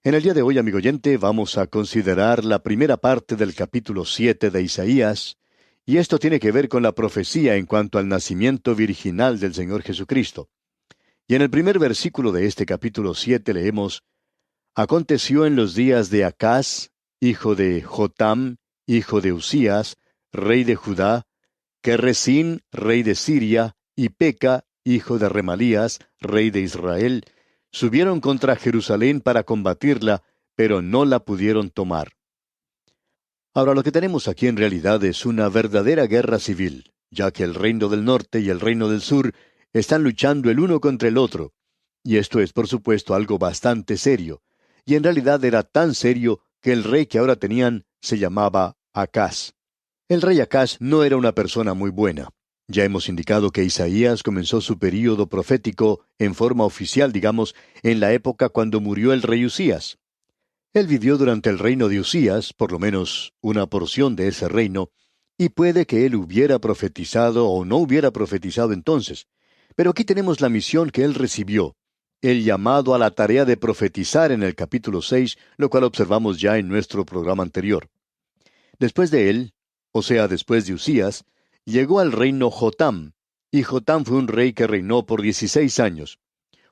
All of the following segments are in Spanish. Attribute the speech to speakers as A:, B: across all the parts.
A: En el día de hoy, amigo oyente, vamos a considerar la primera parte del capítulo 7 de Isaías, y esto tiene que ver con la profecía en cuanto al nacimiento virginal del Señor Jesucristo. Y en el primer versículo de este capítulo 7 leemos: Aconteció en los días de Acaz, hijo de Jotam, hijo de Usías, rey de Judá, que Resín, rey de Siria, y Peca, hijo de Remalías, rey de Israel, subieron contra Jerusalén para combatirla, pero no la pudieron tomar. Ahora lo que tenemos aquí en realidad es una verdadera guerra civil, ya que el reino del norte y el reino del sur están luchando el uno contra el otro. Y esto es, por supuesto, algo bastante serio. Y en realidad era tan serio que el rey que ahora tenían se llamaba Acaz. El rey Acaz no era una persona muy buena. Ya hemos indicado que Isaías comenzó su período profético en forma oficial, digamos, en la época cuando murió el rey Usías. Él vivió durante el reino de Usías, por lo menos una porción de ese reino, y puede que él hubiera profetizado o no hubiera profetizado entonces. Pero aquí tenemos la misión que él recibió, el llamado a la tarea de profetizar en el capítulo 6, lo cual observamos ya en nuestro programa anterior. Después de él, o sea, después de Usías, llegó al reino Jotam, y Jotam fue un rey que reinó por 16 años.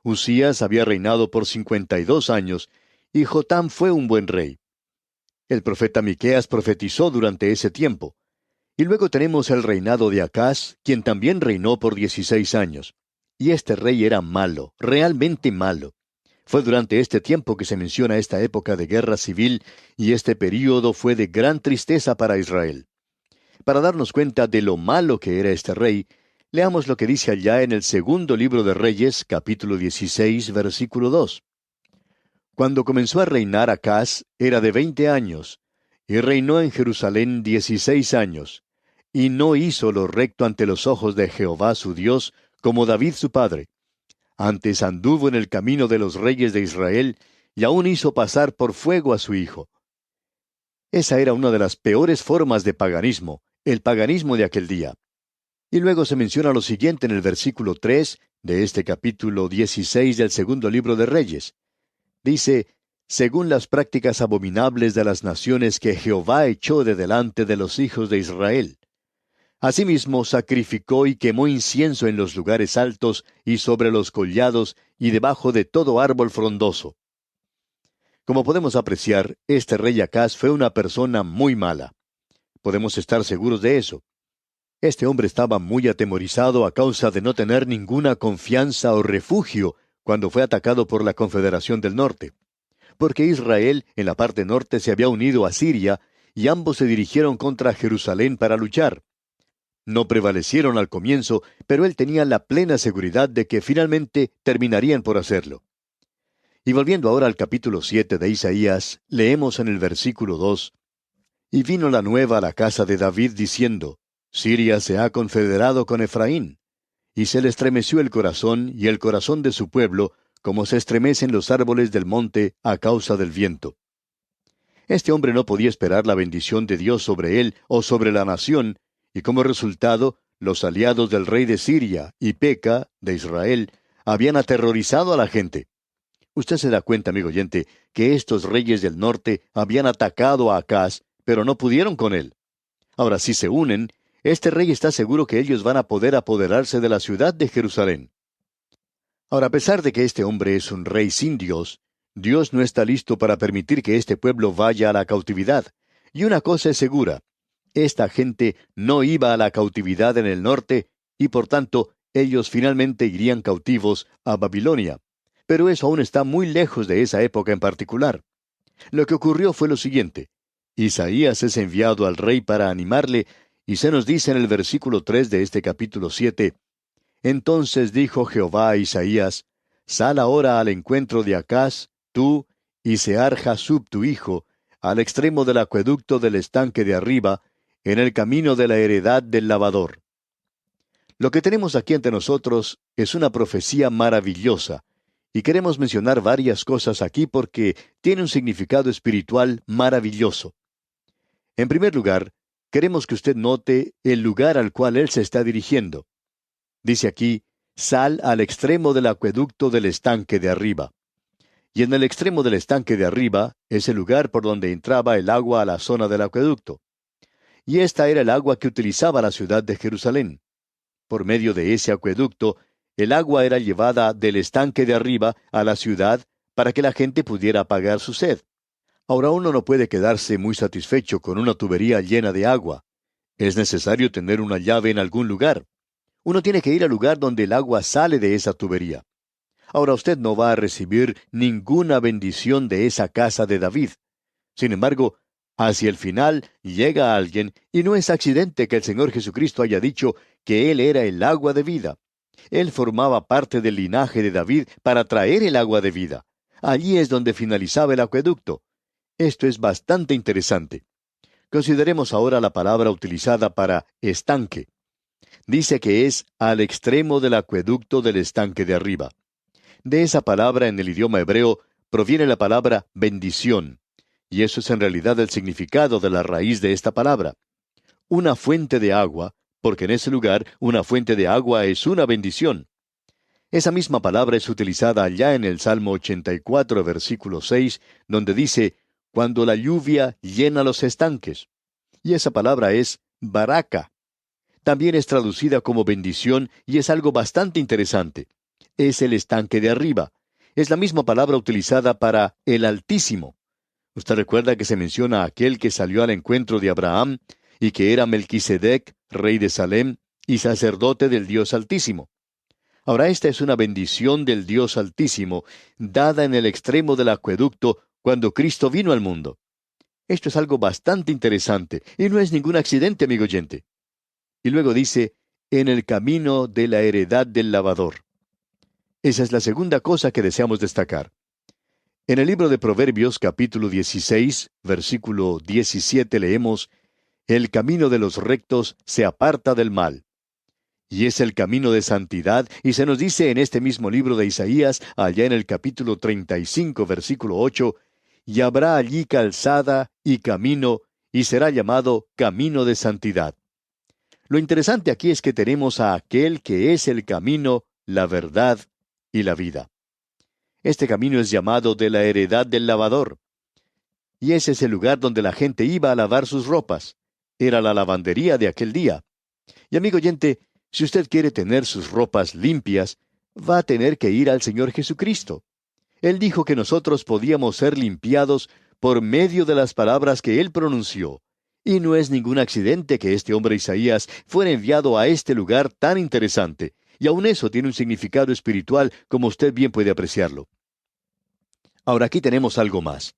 A: Usías había reinado por 52 años, y Jotam fue un buen rey. El profeta Miqueas profetizó durante ese tiempo. Y luego tenemos el reinado de Acaz, quien también reinó por 16 años. Y este rey era malo, realmente malo. Fue durante este tiempo que se menciona esta época de guerra civil, y este período fue de gran tristeza para Israel. Para darnos cuenta de lo malo que era este rey, leamos lo que dice allá en el segundo libro de Reyes, capítulo 16, versículo 2. Cuando comenzó a reinar Acaz, era de 20 años, y reinó en Jerusalén 16 años, y no hizo lo recto ante los ojos de Jehová su Dios, como David su padre. Antes anduvo en el camino de los reyes de Israel, y aún hizo pasar por fuego a su hijo. Esa era una de las peores formas de paganismo, el paganismo de aquel día. Y luego se menciona lo siguiente en el versículo 3 de este capítulo 16 del segundo libro de Reyes. Dice: según las prácticas abominables de las naciones que Jehová echó de delante de los hijos de Israel. Asimismo sacrificó y quemó incienso en los lugares altos y sobre los collados y debajo de todo árbol frondoso. Como podemos apreciar, este rey Acaz fue una persona muy mala. Podemos estar seguros de eso. Este hombre estaba muy atemorizado a causa de no tener ninguna confianza o refugio cuando fue atacado por la Confederación del Norte. Porque Israel, en la parte norte, se había unido a Siria, y ambos se dirigieron contra Jerusalén para luchar. No prevalecieron al comienzo, pero él tenía la plena seguridad de que finalmente terminarían por hacerlo. Y volviendo ahora al capítulo 7 de Isaías, leemos en el versículo 2: Y vino la nueva a la casa de David diciendo: Siria se ha confederado con Efraín. Y se le estremeció el corazón y el corazón de su pueblo, como se estremecen los árboles del monte a causa del viento. Este hombre no podía esperar la bendición de Dios sobre él o sobre la nación, y como resultado, los aliados del rey de Siria y Peca, de Israel, habían aterrorizado a la gente. Usted se da cuenta, amigo oyente, que estos reyes del norte habían atacado a Acaz, pero no pudieron con él. Ahora, si se unen, este rey está seguro que ellos van a poder apoderarse de la ciudad de Jerusalén. Ahora, a pesar de que este hombre es un rey sin Dios, Dios no está listo para permitir que este pueblo vaya a la cautividad. Y una cosa es segura: esta gente no iba a la cautividad en el norte, y por tanto, ellos finalmente irían cautivos a Babilonia. Pero eso aún está muy lejos de esa época en particular. Lo que ocurrió fue lo siguiente: Isaías es enviado al rey para animarle, y se nos dice en el versículo 3 de este capítulo 7: Entonces dijo Jehová a Isaías: Sal ahora al encuentro de Acaz, tú, y Sear-Jasub tu hijo, al extremo del acueducto del estanque de arriba, en el camino de la heredad del lavador. Lo que tenemos aquí ante nosotros es una profecía maravillosa, y queremos mencionar varias cosas aquí porque tiene un significado espiritual maravilloso. En primer lugar, queremos que usted note el lugar al cual él se está dirigiendo. Dice aquí: sal al extremo del acueducto del estanque de arriba. y en el extremo del estanque de arriba es el lugar por donde entraba el agua a la zona del acueducto. Y esta era el agua que utilizaba la ciudad de Jerusalén. Por medio de ese acueducto, el agua era llevada del estanque de arriba a la ciudad para que la gente pudiera apagar su sed. Ahora uno no puede quedarse muy satisfecho con una tubería llena de agua. Es necesario tener una llave en algún lugar. Uno tiene que ir al lugar donde el agua sale de esa tubería. Ahora usted no va a recibir ninguna bendición de esa casa de David. Sin embargo, hacia el final llega alguien, y no es accidente que el Señor Jesucristo haya dicho que Él era el agua de vida. Él formaba parte del linaje de David para traer el agua de vida. Allí es donde finalizaba el acueducto. Esto es bastante interesante. Consideremos ahora la palabra utilizada para estanque. Dice que es al extremo del acueducto del estanque de arriba. De esa palabra en el idioma hebreo proviene la palabra bendición, y eso es en realidad el significado de la raíz de esta palabra. Una fuente de agua, porque en ese lugar una fuente de agua es una bendición. Esa misma palabra es utilizada allá en el Salmo 84, versículo 6, donde dice, cuando la lluvia llena los estanques. Y esa palabra es baraka. También es traducida como bendición y es algo bastante interesante. Es el estanque de arriba. Es la misma palabra utilizada para el Altísimo. Usted recuerda que se menciona a aquel que salió al encuentro de Abraham y que era Melquisedec, rey de Salem y sacerdote del Dios Altísimo. Ahora esta es una bendición del Dios Altísimo, dada en el extremo del acueducto cuando Cristo vino al mundo. Esto es algo bastante interesante y no es ningún accidente, amigo oyente. Y luego dice, en el camino de la heredad del lavador. Esa es la segunda cosa que deseamos destacar. En el libro de Proverbios, capítulo 16, versículo 17, leemos, el camino de los rectos se aparta del mal. Y es el camino de santidad, y se nos dice en este mismo libro de Isaías, allá en el capítulo 35, versículo 8, y habrá allí calzada y camino, y será llamado camino de santidad. Lo interesante aquí es que tenemos a aquel que es el camino, la verdad y la vida. Este camino es llamado de la heredad del lavador. Y ese es el lugar donde la gente iba a lavar sus ropas. Era la lavandería de aquel día. Y amigo oyente, si usted quiere tener sus ropas limpias, va a tener que ir al Señor Jesucristo. Él dijo que nosotros podíamos ser limpiados por medio de las palabras que Él pronunció. Y no es ningún accidente que este hombre Isaías fuera enviado a este lugar tan interesante. Y aun eso tiene un significado espiritual, como usted bien puede apreciarlo. Ahora aquí tenemos algo más.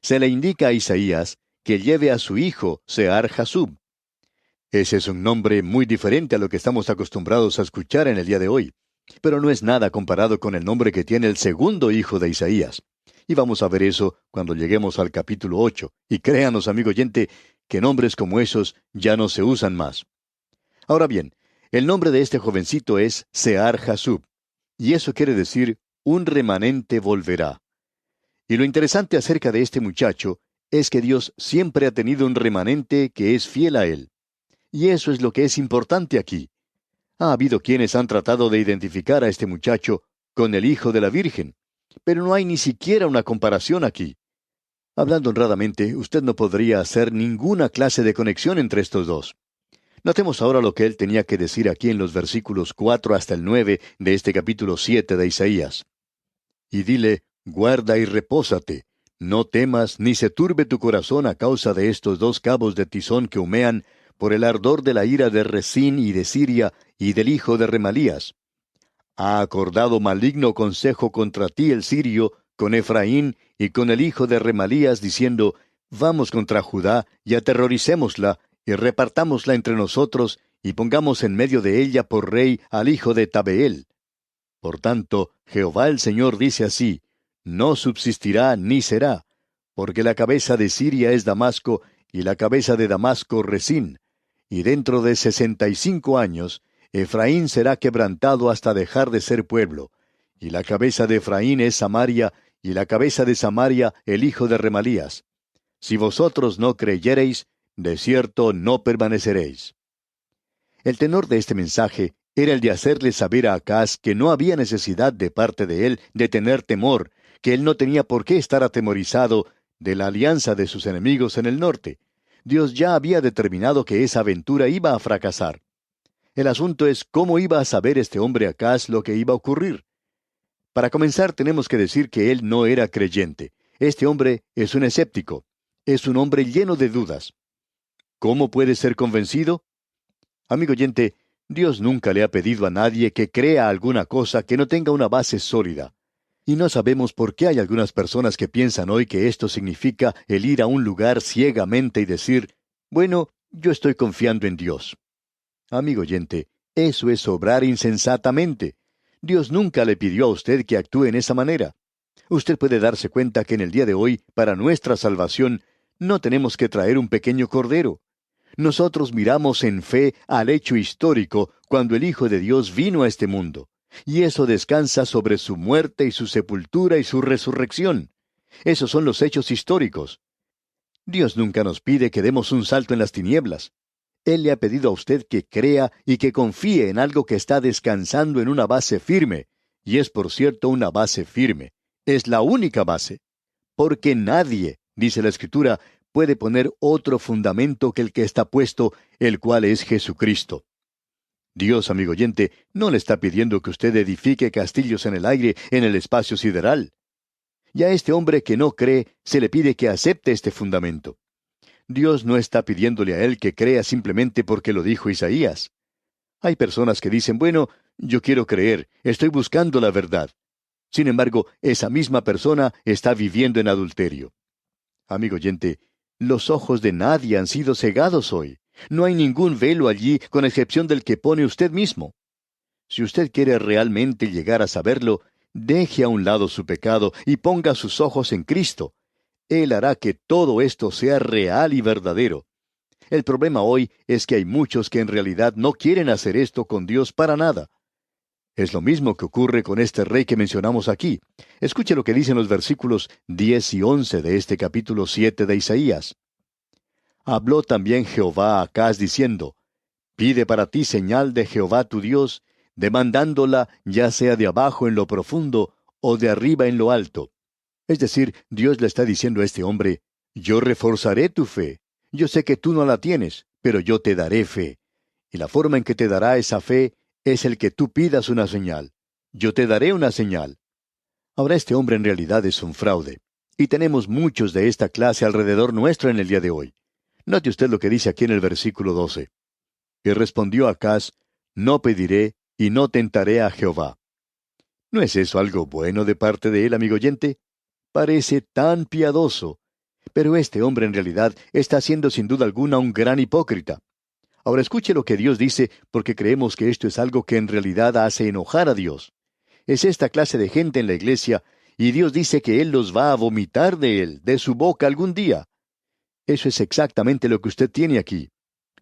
A: Se le indica a Isaías que lleve a su hijo, Sear-Jasub. Ese es un nombre muy diferente a lo que estamos acostumbrados a escuchar en el día de hoy. Pero no es nada comparado con el nombre que tiene el segundo hijo de Isaías. Y vamos a ver eso cuando lleguemos al capítulo 8. Y créanos, amigo oyente, que nombres como esos ya no se usan más. Ahora bien, el nombre de este jovencito es Sear-Jasub. Y eso quiere decir, un remanente volverá. Y lo interesante acerca de este muchacho es que Dios siempre ha tenido un remanente que es fiel a él. Y eso es lo que es importante aquí. Ha habido quienes han tratado de identificar a este muchacho con el hijo de la Virgen, pero no hay ni siquiera una comparación aquí. Hablando honradamente, usted no podría hacer ninguna clase de conexión entre estos dos. Notemos ahora lo que él tenía que decir aquí en los versículos 4 hasta el 9 de este capítulo 7 de Isaías. Y dile, guarda y repósate, no temas ni se turbe tu corazón a causa de estos dos cabos de tizón que humean, por el ardor de la ira de Resín y de Siria y del hijo de Remalías. Ha acordado maligno consejo contra ti el sirio, con Efraín y con el hijo de Remalías, diciendo, vamos contra Judá y aterroricémosla, y repartámosla entre nosotros, y pongamos en medio de ella por rey al hijo de Tabeel. Por tanto, Jehová el Señor dice así, no subsistirá ni será, porque la cabeza de Siria es Damasco, y la cabeza de Damasco Resín, y dentro de 65 años, Efraín será quebrantado hasta dejar de ser pueblo, y la cabeza de Efraín es Samaria, y la cabeza de Samaria el hijo de Remalías. Si vosotros no creyereis, de cierto no permaneceréis. El tenor de este mensaje era el de hacerle saber a Acaz que no había necesidad de parte de él de tener temor, que él no tenía por qué estar atemorizado de la alianza de sus enemigos en el norte. Dios ya había determinado que esa aventura iba a fracasar. El asunto es cómo iba a saber este hombre Acaz lo que iba a ocurrir. Para comenzar, tenemos que decir que él no era creyente. Este hombre es un escéptico. Es un hombre lleno de dudas. ¿Cómo puede ser convencido? Amigo oyente, Dios nunca le ha pedido a nadie que crea alguna cosa que no tenga una base sólida. Y no sabemos por qué hay algunas personas que piensan hoy que esto significa el ir a un lugar ciegamente y decir, bueno, yo estoy confiando en Dios. Amigo oyente, eso es obrar insensatamente. Dios nunca le pidió a usted que actúe en esa manera. Usted puede darse cuenta que en el día de hoy, para nuestra salvación, no tenemos que traer un pequeño cordero. Nosotros miramos en fe al hecho histórico cuando el Hijo de Dios vino a este mundo, y eso descansa sobre su muerte y su sepultura y su resurrección. Esos son los hechos históricos. Dios nunca nos pide que demos un salto en las tinieblas. Él le ha pedido a usted que crea y que confíe en algo que está descansando en una base firme, y es por cierto una base firme. Es la única base. Porque nadie, dice la Escritura, puede poner otro fundamento que el que está puesto, el cual es Jesucristo. Dios, amigo oyente, no le está pidiendo que usted edifique castillos en el aire, en el espacio sideral. Y a este hombre que no cree, se le pide que acepte este fundamento. Dios no está pidiéndole a él que crea simplemente porque lo dijo Isaías. Hay personas que dicen, bueno, yo quiero creer, estoy buscando la verdad. Sin embargo, esa misma persona está viviendo en adulterio. Amigo oyente, los ojos de nadie han sido cegados hoy. No hay ningún velo allí, con excepción del que pone usted mismo. Si usted quiere realmente llegar a saberlo, deje a un lado su pecado y ponga sus ojos en Cristo. Él hará que todo esto sea real y verdadero. El problema hoy es que hay muchos que en realidad no quieren hacer esto con Dios para nada. Es lo mismo que ocurre con este rey que mencionamos aquí. Escuche lo que dicen los versículos 10 y 11 de este capítulo 7 de Isaías. Habló también Jehová a Acaz diciendo, pide para ti señal de Jehová tu Dios, demandándola ya sea de abajo en lo profundo o de arriba en lo alto. Es decir, Dios le está diciendo a este hombre, yo reforzaré tu fe. Yo sé que tú no la tienes, pero yo te daré fe. Y la forma en que te dará esa fe es el que tú pidas una señal. Yo te daré una señal. Ahora este hombre en realidad es un fraude. Y tenemos muchos de esta clase alrededor nuestro en el día de hoy. Note usted lo que dice aquí en el versículo 12. Y respondió Acaz, no pediré y no tentaré a Jehová. ¿No es eso algo bueno de parte de él, amigo oyente? Parece tan piadoso. Pero este hombre en realidad está siendo sin duda alguna un gran hipócrita. Ahora escuche lo que Dios dice, porque creemos que esto es algo que en realidad hace enojar a Dios. Es esta clase de gente en la iglesia, y Dios dice que Él los va a vomitar de Él, de su boca algún día. Eso es exactamente lo que usted tiene aquí.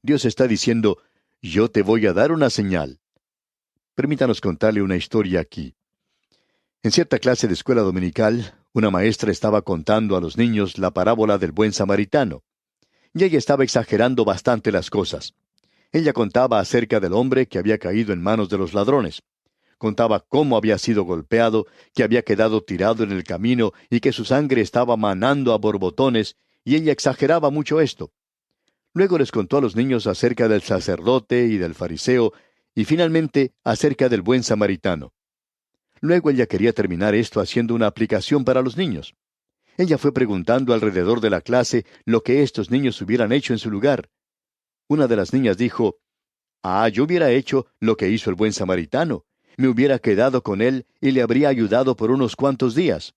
A: Dios está diciendo, yo te voy a dar una señal. Permítanos contarle una historia aquí. En cierta clase de escuela dominical, una maestra estaba contando a los niños la parábola del buen samaritano. Y ella estaba exagerando bastante las cosas. Ella contaba acerca del hombre que había caído en manos de los ladrones. Contaba cómo había sido golpeado, que había quedado tirado en el camino y que su sangre estaba manando a borbotones, y ella exageraba mucho esto. Luego les contó a los niños acerca del sacerdote y del fariseo, y finalmente acerca del buen samaritano. Luego ella quería terminar esto haciendo una aplicación para los niños. Ella fue preguntando alrededor de la clase lo que estos niños hubieran hecho en su lugar. Una de las niñas dijo, yo hubiera hecho lo que hizo el buen samaritano. Me hubiera quedado con él y le habría ayudado por unos cuantos días.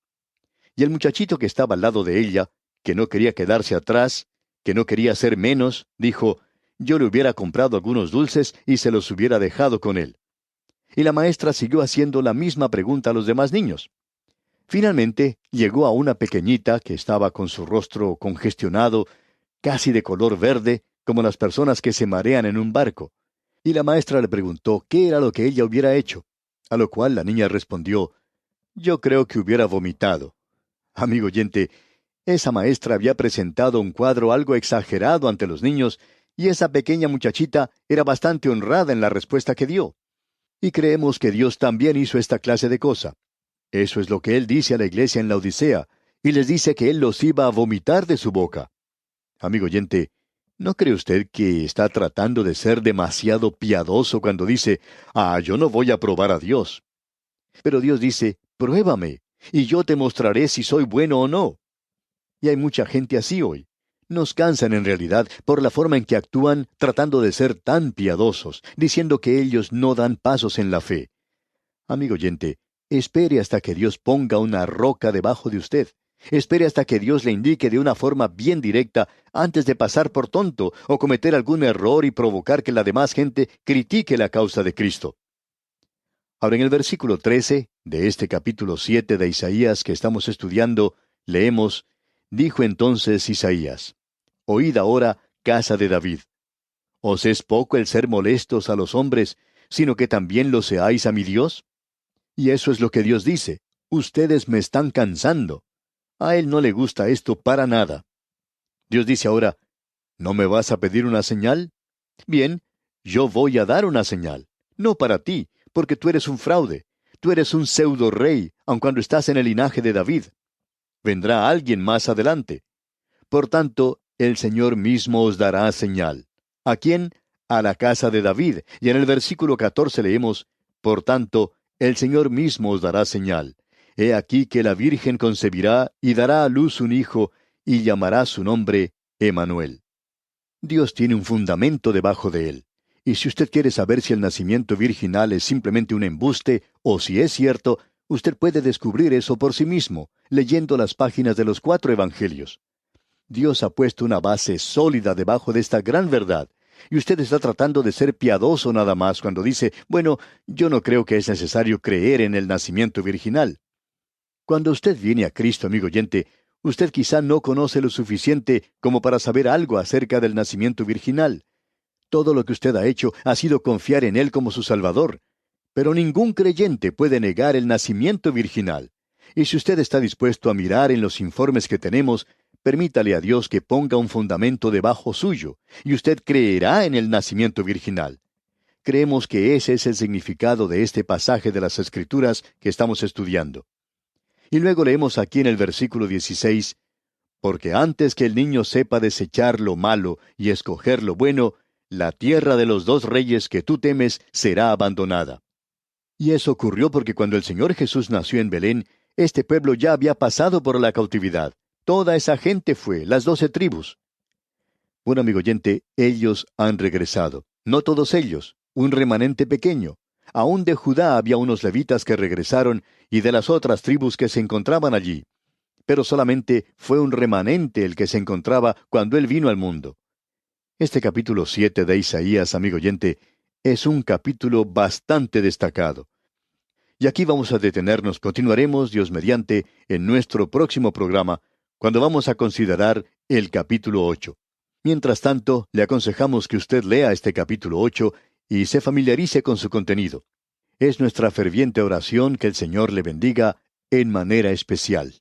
A: Y el muchachito que estaba al lado de ella, que no quería quedarse atrás, que no quería ser menos, dijo, yo le hubiera comprado algunos dulces y se los hubiera dejado con él. Y la maestra siguió haciendo la misma pregunta a los demás niños. Finalmente llegó a una pequeñita que estaba con su rostro congestionado, casi de color verde, como las personas que se marean en un barco. Y la maestra le preguntó qué era lo que ella hubiera hecho, a lo cual la niña respondió, yo creo que hubiera vomitado. Amigo oyente, esa maestra había presentado un cuadro algo exagerado ante los niños, y esa pequeña muchachita era bastante honrada en la respuesta que dio. Y creemos que Dios también hizo esta clase de cosa. Eso es lo que él dice a la iglesia en la Odisea, y les dice que él los iba a vomitar de su boca. Amigo oyente, ¿no cree usted que está tratando de ser demasiado piadoso cuando dice, yo no voy a probar a Dios? Pero Dios dice, pruébame, y yo te mostraré si soy bueno o no. Y hay mucha gente así hoy. Nos cansan en realidad por la forma en que actúan tratando de ser tan piadosos, diciendo que ellos no dan pasos en la fe. Amigo oyente, espere hasta que Dios ponga una roca debajo de usted. Espere hasta que Dios le indique de una forma bien directa antes de pasar por tonto o cometer algún error y provocar que la demás gente critique la causa de Cristo. Ahora en el versículo 13 de este capítulo 7 de Isaías que estamos estudiando, leemos, dijo entonces Isaías, oíd ahora, casa de David. ¿Os es poco el ser molestos a los hombres, sino que también lo seáis a mi Dios? Y eso es lo que Dios dice, ustedes me están cansando. A Él no le gusta esto para nada. Dios dice ahora, ¿no me vas a pedir una señal? Bien, yo voy a dar una señal, no para ti, porque tú eres un fraude. Tú eres un pseudo rey, aun cuando estás en el linaje de David. Vendrá alguien más adelante. Por tanto, el Señor mismo os dará señal. ¿A quién? A la casa de David. Y en el versículo 14 leemos, por tanto, el Señor mismo os dará señal. He aquí que la Virgen concebirá y dará a luz un hijo, y llamará su nombre Emmanuel. Dios tiene un fundamento debajo de él. Y si usted quiere saber si el nacimiento virginal es simplemente un embuste, o si es cierto, usted puede descubrir eso por sí mismo, leyendo las páginas de los 4 evangelios. Dios ha puesto una base sólida debajo de esta gran verdad, y usted está tratando de ser piadoso nada más cuando dice, bueno, yo no creo que es necesario creer en el nacimiento virginal. Cuando usted viene a Cristo, amigo oyente, usted quizá no conoce lo suficiente como para saber algo acerca del nacimiento virginal. Todo lo que usted ha hecho ha sido confiar en Él como su Salvador. Pero ningún creyente puede negar el nacimiento virginal. Y si usted está dispuesto a mirar en los informes que tenemos, permítale a Dios que ponga un fundamento debajo suyo, y usted creerá en el nacimiento virginal. Creemos que ese es el significado de este pasaje de las Escrituras que estamos estudiando. Y luego leemos aquí en el versículo 16, porque antes que el niño sepa desechar lo malo y escoger lo bueno, la tierra de los 2 reyes que tú temes será abandonada. Y eso ocurrió porque cuando el Señor Jesús nació en Belén, este pueblo ya había pasado por la cautividad. Toda esa gente fue, las 12 tribus. Bueno, amigo oyente, ellos han regresado. No todos ellos, un remanente pequeño. Aún de Judá había unos levitas que regresaron y de las otras tribus que se encontraban allí. Pero solamente fue un remanente el que se encontraba cuando Él vino al mundo. Este capítulo 7 de Isaías, amigo oyente, es un capítulo bastante destacado. Y aquí vamos a detenernos. Continuaremos, Dios mediante, en nuestro próximo programa, cuando vamos a considerar el capítulo 8. Mientras tanto, le aconsejamos que usted lea este capítulo 8 y se familiarice con su contenido. Es nuestra ferviente oración que el Señor le bendiga en manera especial.